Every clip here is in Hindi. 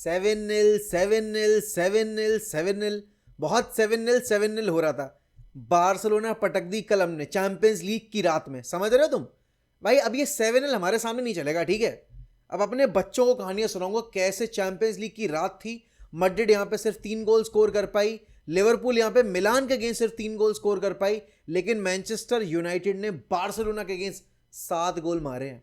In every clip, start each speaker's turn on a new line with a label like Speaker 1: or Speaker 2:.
Speaker 1: 7-0 7-0 7-0 7-0 बहुत 7-0 हो रहा था। बार्सिलोना पटक दी कल हमने चैंपियंस लीग की रात में, समझ रहे हो तुम भाई। अब ये 7-0 हमारे सामने नहीं चलेगा, ठीक है। अब अपने बच्चों को कहानियां सुनाऊंगा कैसे चैंपियंस लीग की रात थी। मैड्रिड यहाँ पे सिर्फ 3 गोल स्कोर कर पाई, लिवरपूल यहाँ पे मिलान के अगेंस्ट सिर्फ 3 गोल स्कोर कर पाई, लेकिन मैनचेस्टर यूनाइटेड ने बार्सिलोना के अगेंस्ट 7 गोल मारे हैं।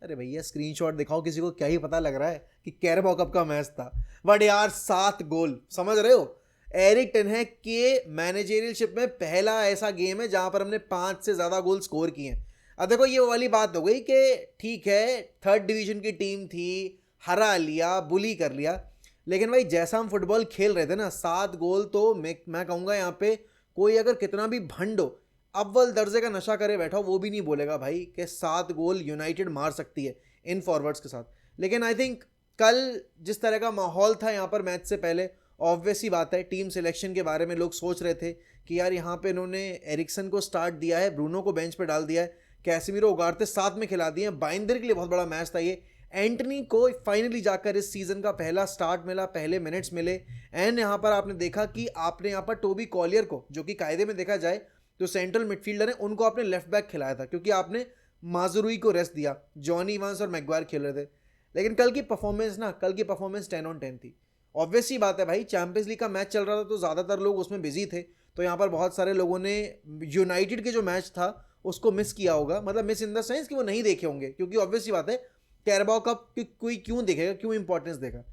Speaker 1: अरे भैया स्क्रीनशॉट दिखाओ, किसी को क्या ही पता लग रहा है कि कैरबाओ कप का मैच था। बट यार 7 गोल, समझ रहे हो। एरिक टेन हैग के मैनेजरियलशिप में पहला ऐसा गेम है जहां पर हमने 5 से ज्यादा गोल स्कोर किए हैं। अब देखो ये वाली बात हो गई कि ठीक है थर्ड डिवीजन की टीम थी, हरा लिया, बुली कर लिया, लेकिन भाई जैसा हम फुटबॉल खेल रहे थे ना, 7 गोल तो मैं कहूँगा यहाँ पे कोई अगर कितना भी भंड हो, अव्वल दर्जे का नशा करे बैठा हो, वो भी नहीं बोलेगा भाई कि 7 गोल यूनाइटेड मार सकती है इन फॉरवर्ड्स के साथ। लेकिन आई थिंक कल जिस तरह का माहौल था यहाँ पर मैच से पहले, ऑब्वियस ही बात है टीम सिलेक्शन के बारे में लोग सोच रहे थे कि यार यहाँ पे इन्होंने एरिक्सन को स्टार्ट दिया है, ब्रूनो को बेंच पे डाल दिया है, कैसेमीरो उगारते साथ में खिला दिए हैं। बाइंदर के लिए बहुत बड़ा मैच था ये। एंटनी को फाइनली जाकर इस सीजन का पहला स्टार्ट मिला, पहले मिनट्स मिले। एंड यहाँ पर आपने देखा कि आपने यहाँ पर टोबी कॉलियर को, जो कि कायदे में देखा जाए तो सेंट्रल मिडफील्डर है, उनको आपने लेफ्ट बैक खिलाया था क्योंकि आपने माजुरुई को रेस्ट दिया, जॉनी इवांस और मैगवायर खेल रहे थे। लेकिन कल की परफॉर्मेंस 10 on 10 थी। ऑब्वियस ही बात है भाई, चैंपियंस लीग का मैच चल रहा था तो ज़्यादातर लोग उसमें बिजी थे, तो यहाँ पर बहुत सारे लोगों ने यूनाइटेड के जो मैच था उसको मिस किया होगा, मतलब मिस इन द सेंस कि वो नहीं देखे होंगे, क्योंकि ऑब्वियस ही बात है कैरबाओ कप कोई क्यों देखेगा, क्यों इंपॉर्टेंस देगा।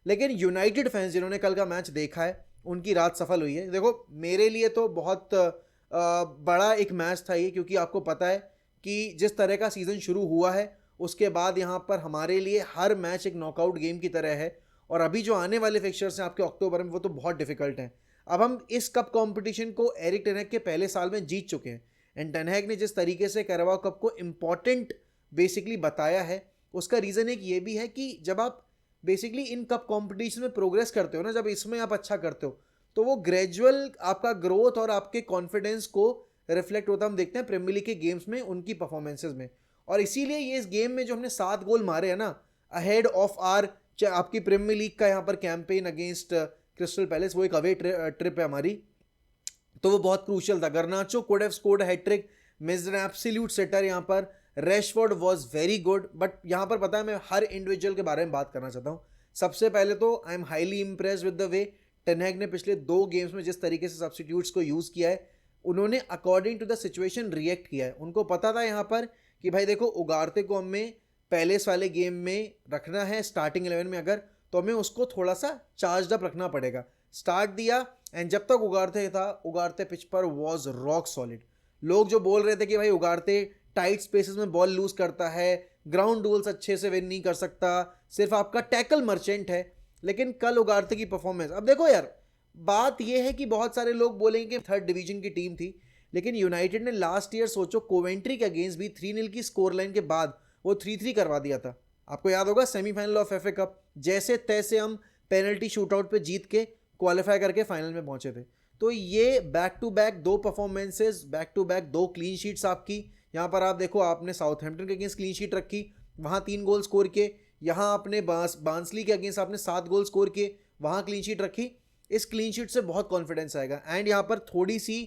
Speaker 1: लेकिन यूनाइटेड फैंस जिन्होंने कल का मैच देखा है उनकी रात सफल हुई है। देखो मेरे लिए तो बहुत बड़ा एक मैच था ये, क्योंकि आपको पता है कि जिस तरह का सीज़न शुरू हुआ है उसके बाद यहाँ पर हमारे लिए हर मैच एक नॉकआउट गेम की तरह है, और अभी जो आने वाले फिक्चर्स हैं आपके अक्टूबर में वो तो बहुत डिफिकल्ट हैं। अब हम इस कप कंपटीशन को एरिक टेन हैग के पहले साल में जीत चुके हैं, एंड टेन हैग ने जिस तरीके से कैराबाओ कप को इम्पॉर्टेंट बेसिकली बताया है, उसका रीज़न एक ये भी है कि जब आप बेसिकली इन कप कंपटीशन में प्रोग्रेस करते हो ना, जब इसमें आप अच्छा करते हो तो वो ग्रेजुअल आपका ग्रोथ और आपके कॉन्फिडेंस को रिफ्लेक्ट होता हम देखते हैं प्रीमियर लीग के गेम्स में, उनकी परफॉर्मेंसेज में। और इसीलिए ये इस गेम में जो हमने 7 गोल मारे हैं ना, अहेड ऑफ आर आपकी प्रीमियर लीग का यहाँ पर कैंपेन अगेंस्ट क्रिस्टल पैलेस, वो एक अवे ट्रिप है हमारी, तो वो बहुत क्रूशियल था। Garnacho could have scored hat trick, missed an absolute setter यहाँ पर। Rashford was very good, but यहाँ पर पता है मैं हर इंडिविजुअल के बारे में बात करना चाहता हूँ। सबसे पहले तो I am highly impressed with the way ten Hag ने पिछले 2 गेम्स में जिस तरीके से सब्स्टिट्यूट्स को यूज़ किया है, उन्होंने according to the situation react किया है। उनको पता था यहाँ पर कि भाई देखो उगारते को हमें पैलेस वाले गेम में रखना है स्टार्टिंग 11 में, अगर तो हमें उसको थोड़ा सा चार्ज अप रखना पड़ेगा। स्टार्ट दिया, एंड जब तक उगारते पिच पर वॉज रॉक सॉलिड। लोग जो बोल रहे थे कि भाई उगारते टाइट स्पेसेस में बॉल लूज करता है, ग्राउंड डुअल्स अच्छे से विन नहीं कर सकता, सिर्फ आपका टैकल मर्चेंट है, लेकिन कल उगारते की परफॉर्मेंस, अब देखो यार बात यह है कि बहुत सारे लोग बोलेंगे कि थर्ड डिवीजन की टीम थी, लेकिन यूनाइटेड ने लास्ट ईयर सोचो कोवेंट्री के अगेंस्ट भी 3-0 की स्कोर लाइन के बाद वो 3-3 करवा दिया था। आपको याद होगा सेमीफाइनल ऑफ एफए कप, जैसे तैसे हम पेनल्टी शूटआउट पे जीत के क्वालिफाई करके फाइनल में पहुंचे थे। तो ये back to back 2 performances, back to back 2 clean sheets आपकी। यहाँ पर आप देखो आपने साउथहैम्पटन के अगेंस्ट क्लीन शीट रखी, वहाँ 3 गोल स्कोर किए, यहाँ आपने बांसली के अगेंस्ट आपने 7 गोल स्कोर किए, वहाँ क्लीन शीट रखी। इस क्लीन शीट से बहुत कॉन्फिडेंस आएगा। एंड यहाँ पर थोड़ी सी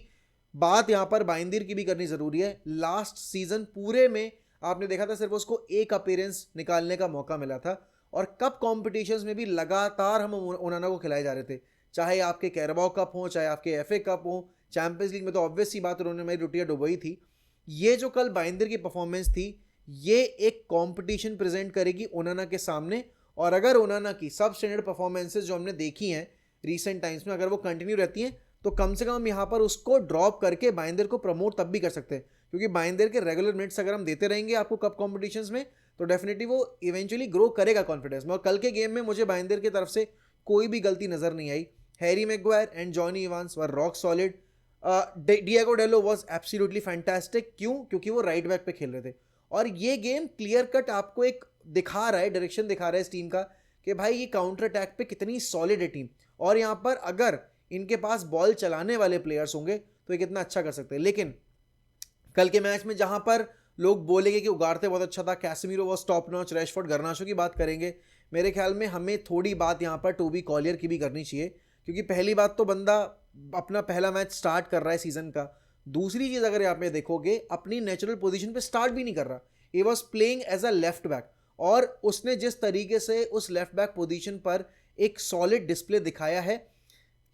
Speaker 1: बात यहाँ पर बाइंदर की भी करनी ज़रूरी है। लास्ट सीजन पूरे में आपने देखा था सिर्फ उसको एक अपीयरेंस निकालने का मौका मिला था, और कप कॉम्पिटिशन्स में भी लगातार हम ओनाना को खिलाए जा रहे थे, चाहे आपके कैराबाओ कप हो, चाहे आपके एफए कप हो, चैंपियंस लीग में तो ऑब्वियस सी बात उन्होंने मेरी रोटियां डुबोई थी। ये जो कल बाइंदर की परफॉर्मेंस थी, ये एक कंपटीशन प्रेजेंट करेगी ओनाना के सामने, और अगर ओनाना की सब स्टैंडर्ड परफॉर्मेंसेज जो हमने देखी हैं रिसेंट टाइम्स में अगर वो कंटिन्यू रहती हैं, तो कम से कम हम यहाँ पर उसको ड्रॉप करके बाइंदर को प्रमोट तब भी कर सकते हैं, क्योंकि बाइंदर के रेगुलर मिनट्स अगर हम देते रहेंगे आपको कप कॉम्पिटिशन्स में, तो डेफिनेटली वो इवेंचुअली ग्रो करेगा कॉन्फिडेंस में। और कल के गेम में मुझे बाइंदर की तरफ से कोई भी गलती नजर नहीं आई। Harry Maguire and Jonny Evans were rock solid. Diogo Dalot was absolutely fantastic. क्यों? क्योंकि वो राइट बैक पे खेल रहे थे, और ये गेम क्लियर कट आपको एक दिखा रहा है, डायरेक्शन दिखा रहा है इस टीम का कि भाई ये काउंटर अटैक पे कितनी सॉलिड है टीम, और यहाँ पर अगर इनके पास बॉल चलाने वाले प्लेयर्स होंगे तो ये कितना अच्छा कर सकते हैं। लेकिन कल के मैच में जहां पर लोग बोलेंगे कि उगारते बहुत अच्छा था, Casemiro was top notch, Rashford, गर्नाचो की बात करेंगे, मेरे ख्याल में हमें थोड़ी बात यहाँ पर टोबी कॉलियर की भी करनी चाहिए, क्योंकि पहली बात तो बंदा अपना पहला मैच स्टार्ट कर रहा है सीजन का। दूसरी चीज़ अगर आप में देखोगे, अपनी नेचुरल पोजीशन पे स्टार्ट भी नहीं कर रहा, he was playing as a left back, और उसने जिस तरीके से उस लेफ्ट बैक पोजीशन पर एक सॉलिड डिस्प्ले दिखाया है,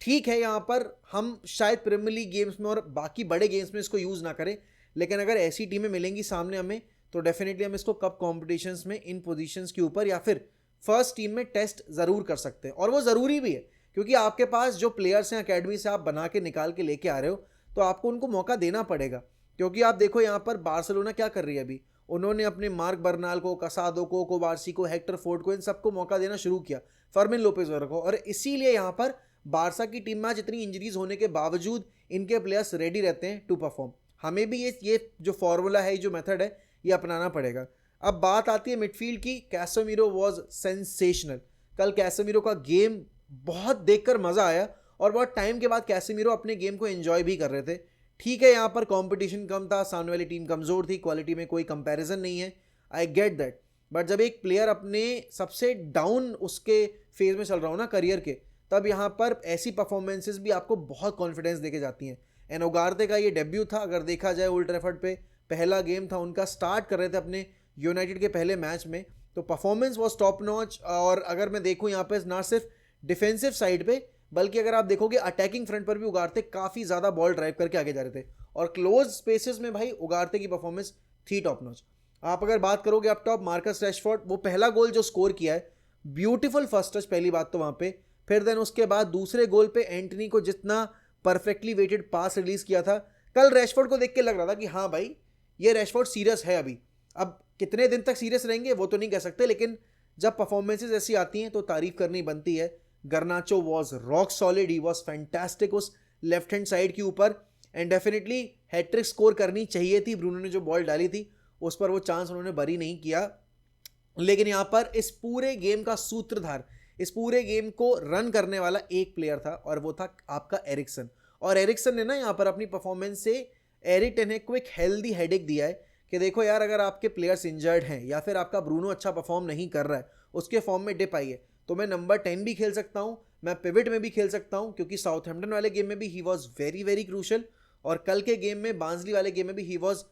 Speaker 1: ठीक है यहाँ पर हम शायद प्रीमियर लीग गेम्स में और बाकी बड़े गेम्स में इसको यूज़ ना करें, लेकिन अगर ऐसी टीमें मिलेंगी सामने हमें तो डेफिनेटली हम इसको कप कॉम्पिटिशन्स में इन पोजीशंस के ऊपर या फिर फर्स्ट टीम में टेस्ट ज़रूर कर सकते हैं। और वो ज़रूरी भी है, क्योंकि आपके पास जो प्लेयर्स हैं अकेडमी से आप बना के निकाल के लेके आ रहे हो, तो आपको उनको मौका देना पड़ेगा। क्योंकि आप देखो यहाँ पर बार्सिलोना क्या कर रही है अभी, उन्होंने अपने मार्क बर्नाल को, कसादो को, कोबार्सी को, हेक्टर फोर्ड को, इन सबको मौका देना शुरू किया, फर्मिन लोपेज वगैरह को, और इसीलिए यहाँ पर बारसा की टीम में आज इतनी इंजरीज होने के बावजूद इनके प्लेयर्स रेडी रहते हैं टू परफॉर्म। हमें भी ये जो फॉर्मूला है, जो मेथड है, ये अपनाना पड़ेगा। अब बात आती है मिडफील्ड की। Casemiro was sensational. कल कैसेमीरो का गेम बहुत देखकर मज़ा आया, और बहुत टाइम के बाद कैसेमीरो अपने गेम को एंजॉय भी कर रहे थे। ठीक है, यहाँ पर कंपटीशन कम था, सामने वाली टीम कमज़ोर थी, क्वालिटी में कोई कंपैरिजन नहीं है, आई गेट दैट। बट जब एक प्लेयर अपने सबसे डाउन उसके फेज में चल रहा हो ना करियर के, तब यहाँ पर ऐसी परफॉर्मेंसेस भी आपको बहुत कॉन्फिडेंस देके जाती हैं। एंड उगारते का ये डेब्यू था, अगर देखा जाए ओल्ड ट्रैफर्ड पे पहला गेम था उनका, स्टार्ट कर रहे थे अपने यूनाइटेड के पहले मैच में, तो परफॉर्मेंस वॉज टॉप नॉच। और अगर मैं देखूँ यहाँ पे ना सिर्फ डिफेंसिव साइड पे, बल्कि अगर आप देखोगे अटैकिंग फ्रंट पर भी उगारते काफ़ी ज़्यादा बॉल ड्राइव करके आगे जा रहे थे, और क्लोज स्पेसेस में भाई उगारते की परफॉर्मेंस थी टॉप नॉच। आप अगर बात करोगे अप टॉप, मार्कस रैशफोर्ड, वो पहला गोल जो स्कोर किया है, ब्यूटीफुल फर्स्ट टच पहली बात तो वहाँ पे, फिर देन उसके बाद दूसरे गोल पे एंटनी को जितना परफेक्टली वेटेड पास रिलीज किया था, कल रैशफोर्ड को देख के लग रहा था कि हाँ भाई ये रैशफोर्ड सीरियस है अभी। अब कितने दिन तक सीरियस रहेंगे वो तो नहीं कह सकते, लेकिन जब परफॉर्मेंसेज ऐसी आती हैं तो तारीफ करनी बनती है। गर्नाचो was rock solid, he was fantastic उस लेफ्ट हैंड साइड के ऊपर, एंड डेफिनेटली हैट्रिक स्कोर करनी चाहिए थी। ब्रूनो ने जो बॉल डाली थी उस पर वो चांस उन्होंने बरी नहीं किया, लेकिन यहाँ पर इस पूरे गेम का सूत्रधार, इस पूरे गेम को रन करने वाला एक प्लेयर था, और वो था आपका एरिक्सन। और एरिक्सन ने ना यहाँ पर अपनी परफॉर्मेंस से एरिक टेन हैग को एक हेल्दी हेडेक दिया है कि देखो यार, अगर आपके प्लेयर्स इंजर्ड हैं या फिर आपका ब्रूनो अच्छा परफॉर्म नहीं कर रहा है, उसके फॉर्म में डिप आई है, तो मैं नंबर 10 भी खेल सकता हूँ, मैं पिविट में भी खेल सकता हूँ, क्योंकि साउथहैम्पटन वाले गेम में भी he was very very crucial, और कल के गेम में बांसली वाले गेम में भी ही वॉज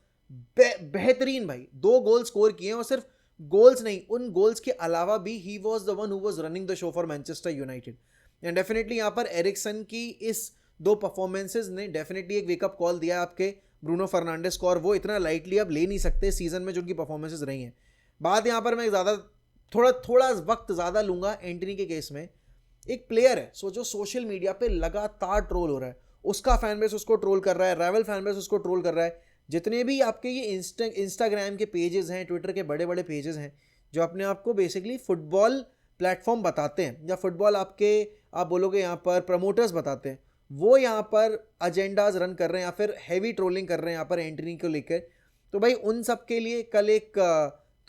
Speaker 1: बेहतरीन। भाई 2 गोल स्कोर किए, और सिर्फ गोल्स नहीं, उन गोल्स के अलावा भी he was the one who was running the show for Manchester United. And definitely यहाँ पर एरिक्सन की इस 2 परफॉर्मेंसेज ने डेफिनेटली एक वेकअप कॉल दिया आपके ब्रूनो फर्नांडिस को, और वो इतना लाइटली अब ले नहीं सकते सीजन में जो उनकी परफॉर्मेंसेज रही हैं। बात यहाँ पर मैं थोड़ा वक्त ज़्यादा लूँगा एंटनी के केस में। एक प्लेयर है जो सोशल मीडिया पे लगातार ट्रोल हो रहा है, उसका फैन बेस उसको ट्रोल कर रहा है, राइवल फैन बेस उसको ट्रोल कर रहा है। जितने भी आपके ये इंस्टाग्राम के पेजेस हैं, ट्विटर के बड़े बड़े पेजेस हैं, जो अपने आप को बेसिकली फुटबॉल प्लेटफॉर्म बताते हैं, या फुटबॉल आपके आप बोलोगे यहाँ पर प्रमोटर्स बताते हैं, वो यहाँ पर एजेंडाज रन कर रहे हैं या फिर हैवी ट्रोलिंग कर रहे हैं यहाँ पर एंटनी को लेकर। तो भाई उन सब के लिए कल एक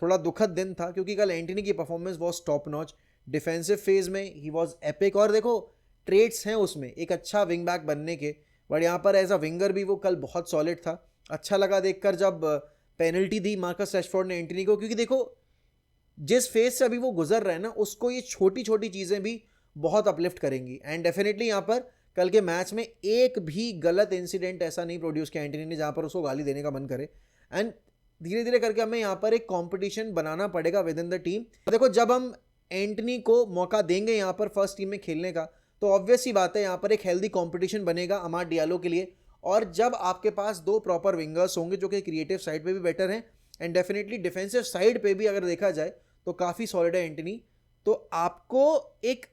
Speaker 1: थोड़ा दुखद दिन था, क्योंकि कल एंटनी की performance was top notch. Defensive phase में ही वॉज एपिक, और देखो ट्रेड्स हैं उसमें एक अच्छा विंग बैक बनने के, बट यहाँ पर एज अ विंगर भी वो कल बहुत सॉलिड था। अच्छा लगा देखकर जब पेनल्टी दी मार्कस रैशफोर्ड ने एंटनी को, क्योंकि देखो जिस फेज से अभी वो गुजर रहे हैं ना, उसको ये छोटी छोटी चीज़ें भी बहुत अपलिफ्ट करेंगी। एंड डेफिनेटली यहाँ पर कल के मैच में एक भी गलत इंसिडेंट ऐसा नहीं प्रोड्यूस किया एंटनी ने जहाँ पर उसको गाली देने का मन करे। एंड धीरे धीरे करके हमें यहाँ पर एक कंपटीशन बनाना पड़ेगा विद इन द टीम। देखो जब हम एंटनी को मौका देंगे यहाँ पर फर्स्ट टीम में खेलने का, तो ऑब्वियस ही बात है यहाँ पर एक हेल्दी कंपटीशन बनेगा अमाद डियालो के लिए। और जब आपके पास 2 प्रॉपर विंगर्स होंगे जो कि क्रिएटिव साइड पे भी बेटर हैं, एंड डेफिनेटली डिफेंसिव साइड पे भी अगर देखा जाए तो काफ़ी सॉलिड है एंटनी, तो आपको एक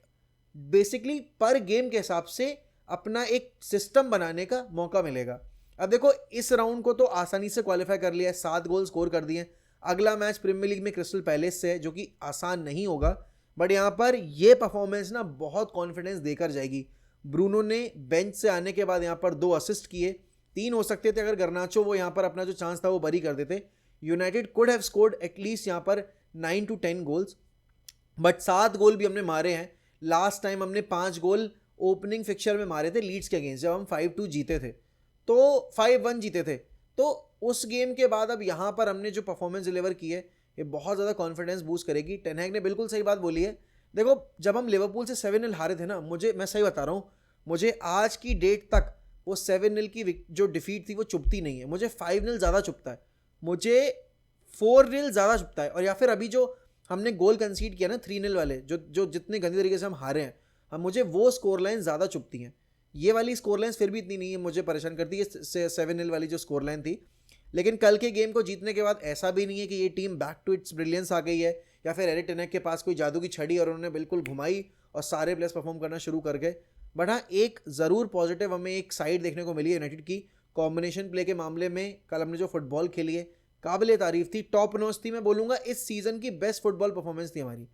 Speaker 1: बेसिकली पर गेम के हिसाब से अपना एक सिस्टम बनाने का मौका मिलेगा। अब देखो इस राउंड को तो आसानी से क्वालिफाई कर लिया है, 7 गोल स्कोर कर दिए। अगला मैच प्रीमियर लीग में क्रिस्टल पैलेस से है, जो कि आसान नहीं होगा, बट यहाँ पर ये परफॉर्मेंस ना बहुत कॉन्फिडेंस देकर जाएगी। ब्रूनो ने बेंच से आने के बाद यहाँ पर 2 असिस्ट किए, 3 हो सकते थे अगर गर्नाचो वो यहाँ पर अपना जो चांस था वो बरी कर देते। United could have scored at least यहाँ पर 9 to 10 गोल्स, बट 7 गोल भी हमने मारे हैं। लास्ट टाइम हमने 5 गोल ओपनिंग फिक्चर में मारे थे लीड्स के अगेंस्ट, जब हम 5-2 जीते थे, तो 5-1 जीते थे। तो उस गेम के बाद अब यहाँ पर हमने जो परफॉर्मेंस डिलीवर की है, ये बहुत ज़्यादा कॉन्फिडेंस बूस्ट करेगी। टेन हैग ने बिल्कुल सही बात बोली है। देखो जब हम लिवरपूल से 7-0 हारे थे ना, मैं सही बता रहा हूँ, मुझे आज की डेट तक वो 7-0 की जो डिफीट थी वो चुभती नहीं है। मुझे 5-0 ज़्यादा चुभता है, मुझे 4-0 ज़्यादा चुभता है। और या फिर अभी जो हमने गोल कंसीड किया ना 3-0 वाले, जो जितने गंदे तरीके से हम हारे हैं, मुझे वो स्कोर लाइन ज़्यादा चुभती हैं। ये वाली स्कोर लाइन फिर भी इतनी नहीं है, मुझे परेशान करती है 7-0 वाली जो स्कोर लाइन थी। लेकिन कल के गेम को जीतने के बाद ऐसा भी नहीं है कि ये team back to its brilliance आ गई है, या फिर एरिक टेन हैग के पास कोई जादू की छड़ी और उन्होंने बिल्कुल घुमाई और सारे प्लेयर्स परफॉर्म करना शुरू कर गए। बट हाँ, एक ज़रूर पॉजिटिव हमें एक साइड देखने को मिली है यूनाइटेड की। कॉम्बिनेशन प्ले के मामले में कल हमने जो फुटबॉल खेली है, काबिल तारीफ थी, टॉप नॉच थी। मैं बोलूँगा इस सीज़न की बेस्ट फुटबॉल परफॉर्मेंस थी हमारी।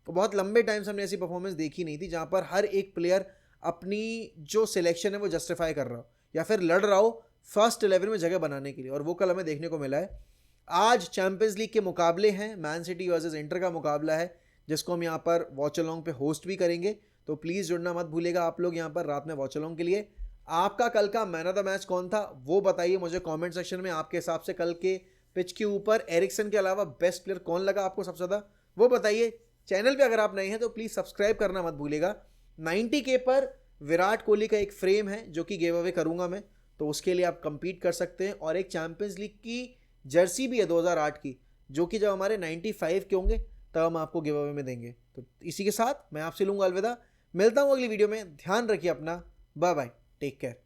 Speaker 1: तो बहुत लंबे टाइम से हमने ऐसी परफॉर्मेंस देखी नहीं थी जहाँ पर हर एक प्लेयर अपनी जो सिलेक्शन है वो जस्टिफाई कर रहा हो या फिर लड़ रहा हो फर्स्ट 11 में जगह बनाने के लिए, और वो कल हमें देखने को मिला है। आज चैंपियंस लीग के मुकाबले हैं, मैन सिटी वर्सेस इंटर का मुकाबला है, जिसको हम यहाँ पर वॉच अलॉन्ग पे होस्ट भी करेंगे। तो प्लीज़ जुड़ना मत भूलिएगा आप लोग यहाँ पर रात में वॉच अलॉन्ग के लिए। आपका कल का मैन ऑफ द मैच कौन था वो बताइए मुझे कमेंट सेक्शन में। आपके हिसाब से कल के पिच के ऊपर एरिक्सन के अलावा बेस्ट प्लेयर कौन लगा आपको सबसे ज़्यादा, वो बताइए। चैनल पे अगर आप नए हैं तो प्लीज़ सब्सक्राइब करना मत भूलिएगा। 90K पर विराट कोहली का एक फ्रेम है जो कि गिव अवे करूँगा मैं, तो उसके लिए आप compete कर सकते हैं। और एक चैंपियंस लीग की जर्सी भी है 2008 की, जो कि जब हमारे 95 के होंगे तब हम आपको गिव अवे में देंगे। तो इसी के साथ मैं आपसे लूँगा अलविदा, मिलता हूँ अगली वीडियो में। ध्यान रखिए अपना, बाय बाय, टेक केयर।